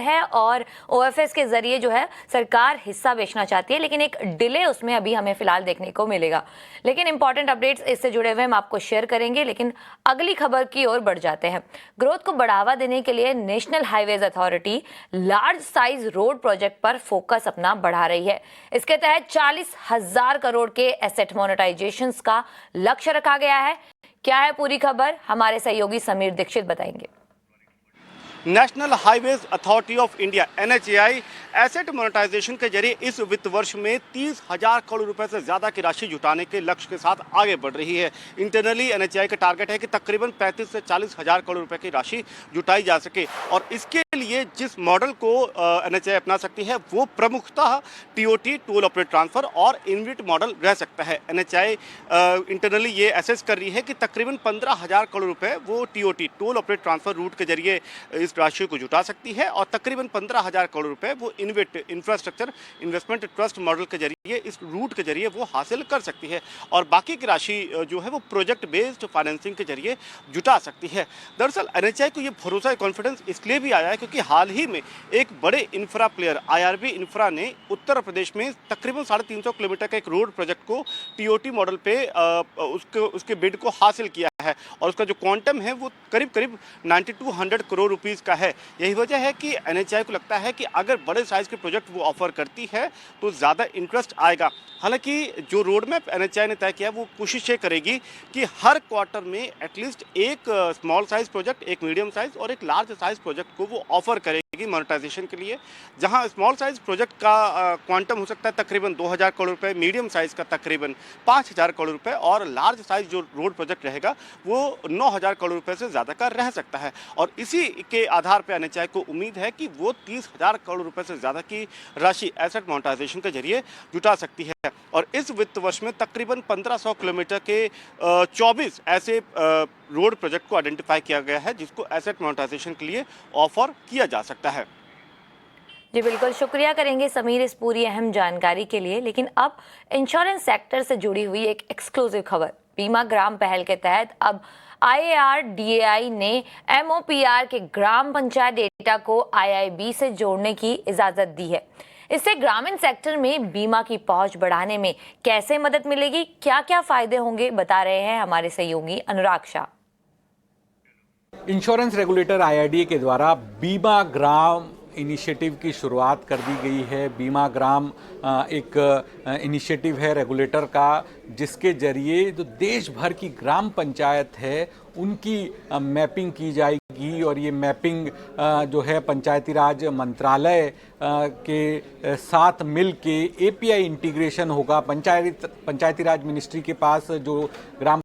है और ओएफएस के जरिए जो है सरकार हिस्सा बेचना चाहती है, लेकिन एक डिले उसमें अभी हमें फिलहाल देखने को मिलेगा। लेकिन इंपॉर्टेंट अपडेट्स इससे जुड़े हुए हम आपको शेयर करेंगे। लेकिन अगली खबर की ओर बढ़ जाते हैं। ग्रोथ को बढ़ावा देने के लिए national highways authority large size road project पर फोकस अपना बढ़ा रही है। इसके तहत 40,000 करोड़ के एसेट मोनेटाइजेशन का लक्ष्य रखा गया है। क्या है पूरी खबर, हमारे सहयोगी समीर दीक्षित बताएंगे। National highways authority of India NHAI asset monetisation के जरिए इस वित्त वर्ष में 30,000 करोड़ रुपए से ज़्यादा की राशि जुटाने के लक्ष्य के साथ आगे बढ़ रही है। इंटरनली NHAI का टारगेट है कि तकरीबन 35 से 40,000 करोड़ रुपए की राशि जुटाई जा सके और इसके लिए जिस मॉडल को NHAI अपना सकती है वो प्रमुखतः TOT टोल ऑपरेट ट्रांसफर और इनविट मॉडल रह सकता है। NHAI इंटरनली ये एसेस कर रही है कि तकरीबन 15,000 करोड़ रुपए वो TOT toll operate transfer route के जरिए इस राशि को जुटा सकती है और तकरीबन 15,000 करोड़ रुपए वो इनविट इंफ्रास्ट्रक्चर इन्वेस्टमेंट ट्रस्ट मॉडल के जरिए इस रूट के जरिए वो हासिल कर सकती है और बाकी की राशि जो है वो प्रोजेक्ट बेस्ड फाइनेंसिंग के जरिए जुटा सकती है। दरअसल NHAI को ये भरोसा कॉन्फिडेंस इसलिए भी आया है क्योंकि हाल ही में एक बड़े इंफ्रा प्लेयर IRB इंफ्रा ने उत्तर प्रदेश में तकरीबन 350 किलोमीटर का एक रोड प्रोजेक्ट को TOT मॉडल पे उसके बिड को हासिल किया है और उसका जो क्वांटम है वो करीब 9200 करोड़ रुपीस का है। यही वजह है कि NHAI को लगता है कि अगर बड़े साइज के प्रोजेक्ट वो ऑफर करती है तो ज़्यादा इंटरेस्ट आएगा। हालांकि जो रोड मैप NHAI ने तय किया वो कोशिश ये करेगी कि हर क्वार्टर में एटलीस्ट एक स्मॉल साइज प्रोजेक्ट, एक मीडियम साइज और एक लार्ज साइज प्रोजेक्ट को वो ऑफर करेगी मोनेटाइजेशन के लिए। जहां स्मॉल साइज प्रोजेक्ट का क्वांटम हो सकता है तकरीबन 2,000 करोड़ रुपए, मीडियम साइज का तकरीबन 5,000 करोड़ रुपए और लार्ज साइज जो रोड प्रोजेक्ट रहेगा वो 9,000 करोड़ रुपए से ज़्यादा का रह सकता है और इसी के आधार पर NHAI को उम्मीद है कि वो 30,000 करोड़ रुपए से ज़्यादा की राशि एसेट मोनेटाइजेशन के जरिए जुटा सकती है और इस वित्त वर्ष में तकरीबन 1500 किलोमीटर के 24 ऐसे रोड प्रोजेक्ट को आइडेंटिफाई किया गया है जिसको एसेट मोनेटाइजेशन के लिए ऑफर किया जा सकता है। जी बिल्कुल, शुक्रिया करेंगे समीर इस पूरी अहम जानकारी के लिए। लेकिन अब इंश्योरेंस सेक्टर से जुड़ी हुई एक एक्सक्लूसिव खबर। बीमा ग्राम पहल के तहत अब IARDAI ने MOPR के ग्राम पंचायत डेटा को IIB से जोड़ने की इजाजत दी है। इससे ग्रामीण सेक्टर में बीमा की पहुंच बढ़ाने में कैसे मदद मिलेगी, क्या क्या फायदे होंगे, बता रहे हैं हमारे सहयोगी अनुराग शाह। इंश्योरेंस रेगुलेटर IRDAI के द्वारा बीमा ग्राम इनिशिएटिव की शुरुआत कर दी गई है। बीमा ग्राम एक इनिशिएटिव है रेगुलेटर का जिसके जरिए जो देश भर की ग्राम पंचायत है उनकी मैपिंग की जाएगी और ये मैपिंग जो है पंचायती राज मंत्रालय के साथ मिल के API इंटीग्रेशन होगा। पंचायती राज मिनिस्ट्री के पास जो ग्राम